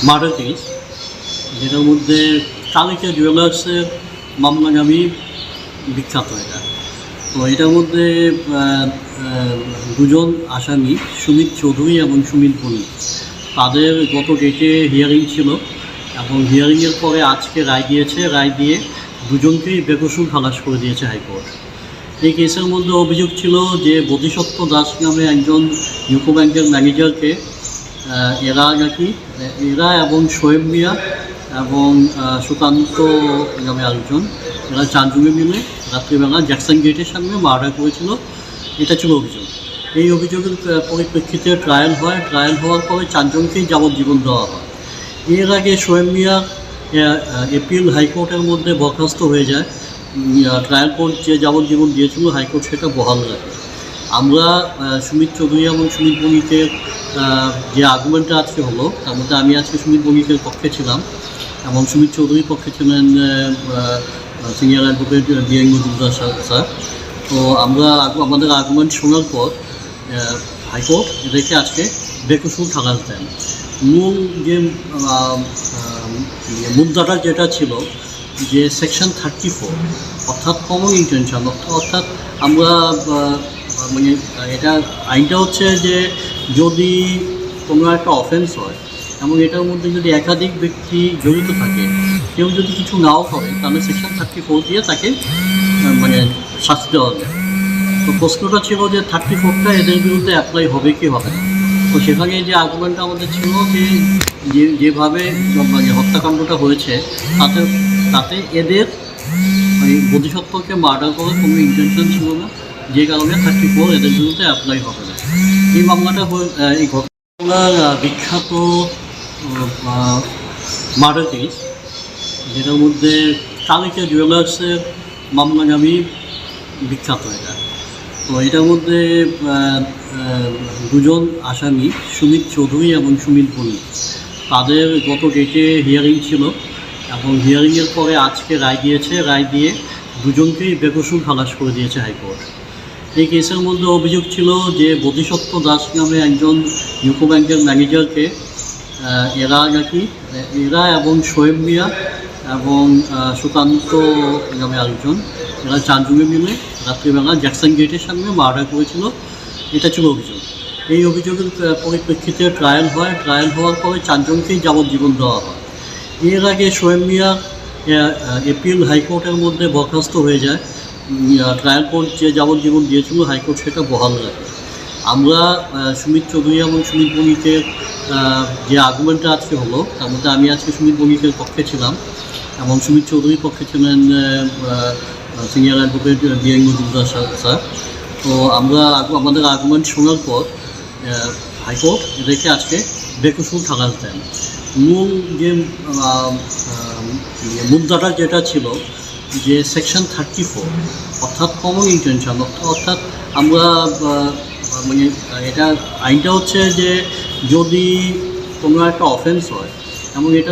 Murder case, যেটার মধ্যে কালিকা জুয়েলার্সের মামলাগামী বিখ্যাত এটা। তো এটার মধ্যে দুজন আসামি, সুমিত চৌধুরী এবং সুমিত বণিক, তাদের গত ডেটে হিয়ারিং ছিল এবং হিয়ারিংয়ের পরে আজকে রায় দিয়েছে। রায় দিয়ে দুজনকেই বেকসুর খালাস করে দিয়েছে হাইকোর্ট। এই কেসের মধ্যে অভিযোগ ছিল যে বোধিসত্ত্ব দাস নামে একজন ইউকো ব্যাংকের ম্যানেজারকে এরা এবং শোয়েব মিয়া এবং সুকান্ত নামে আরেকজন, এরা চারজনে মিলে রাত্রিবেলা জ্যাকসন গেটের সামনে মার্ডার করেছিল। এটা ছিল অভিযোগ। এই অভিযোগের পরিপ্রেক্ষিতে ট্রায়াল হয়। ট্রায়াল হওয়ার পরে চারজনকেই যাবজ্জীবন দেওয়া হয়। এর আগে শোয়েব মিয়া এপিল হাইকোর্টের মধ্যে বরখাস্ত হয়ে যায়। ট্রায়াল কোর্ট যে যাবজ্জীবন দিয়েছিল হাইকোর্ট সেটা বহাল রাখে। আমরা সুমিত চৌধুরী এবং সুমিত বণিকের যে আর্গুমেন্টটা আজকে হলো, তার মধ্যে আমি আজকে সুমিত বণিকের পক্ষে ছিলাম এবং সুমিত চৌধুরীর পক্ষে ছিলেন senior advocate D N Majumdar sir. তো আমরা আমাদের আর্গুমেন্ট শোনার পর হাইকোর্ট এদেরকে আজকে বেকসুর খালাস দেন। মূল যে মুদ্রাটা যেটা ছিল যে সেকশন 34, অর্থাৎ কমন ইন্টেনশন, অর্থাৎ আমরা মানে এটা আইনটা হচ্ছে যে যদি কোনো একটা অফেন্স হয় এবং এটার মধ্যে যদি একাধিক ব্যক্তি জড়িত থাকে, কেউ যদি কিছু নাও করে, তাহলে সেকশন 34 দিয়ে তাকে মানে শাস্তি দেওয়া যায়। তো প্রশ্নটা ছিল যে 34টা এদের বিরুদ্ধে অ্যাপ্লাই হবে কি হবে না। তো সেখানে যে আর্গুমেন্টটা আমাদের ছিল যে যেভাবে মানে হত্যাকাণ্ডটা হয়েছে তাতে এদের মানে বোধিসত্ত্বকে মার্ডার করার কোনো ইন্টেনশন ছিল না, যে কারণে 34 এদের বিরুদ্ধে অ্যাপ্লাই হবে না। এই মামলাটা এই ঘটনার বিখ্যাত মার্ডার কেস, যেটার মধ্যে কালিকা জুয়েলার্সের মামলাগামী বিখ্যাত এটা। তো এটার মধ্যে দুজন আসামি, সুমিত চৌধুরী এবং সুমিত বণিক, তাদের গত ডেটে হিয়ারিং ছিল এবং হিয়ারিংয়ের পরে আজকে রায় দিয়েছে। রায় দিয়ে দুজনকেই বেকসুর খালাস করে দিয়েছে হাইকোর্ট। এই কেসের মধ্যে অভিযোগ ছিল যে বোধিসত্ত্ব দাস নামে একজন ইউকো ব্যাংকের ম্যানেজারকে এরা এবং শোয়েব মিয়া এবং সুকান্ত নামে আরেকজন, এরা চারজনে মিলে রাত্রিবেলা জ্যাকসন গেটের সামনে মার্ডার করেছিল। এটা ছিল অভিযোগ। এই অভিযোগের পরিপ্রেক্ষিতে ট্রায়াল হয়। ট্রায়াল হওয়ার পরে চারজনকেই যাবজ্জীবন দেওয়া হয়। এর আগে শোয়েব মিয়া এপিল হাইকোর্টের মধ্যে বরখাস্ত হয়ে যায়। ট্রায়াল কোর্ট যে যাবজ্জীবন দিয়েছিল হাইকোর্ট সেটা বহাল রাখে। আমরা সুমিত চৌধুরী এবং সুমিত বণিকের যে আর্গুমেন্টটা আজকে হলো, তার মধ্যে আমি আজকে সুমিত বণিকের পক্ষে ছিলাম এবং সুমিত চৌধুরীর পক্ষে ছিলেন senior advocate D N Majumdar sir. তো আমরা আমাদের আর্গুমেন্ট শোনার পর হাইকোর্ট এদেরকে আজকে বেকসুর খালাস দেন। মূল যে মুদ্রাটা যেটা ছিল যে সেকশন 34, অর্থাৎ কমন ইন্টেনশন, অর্থাৎ আমরা মানে এটা আইনটা হচ্ছে যে যদি কোনো একটা অফেন্স হয় এবং এটা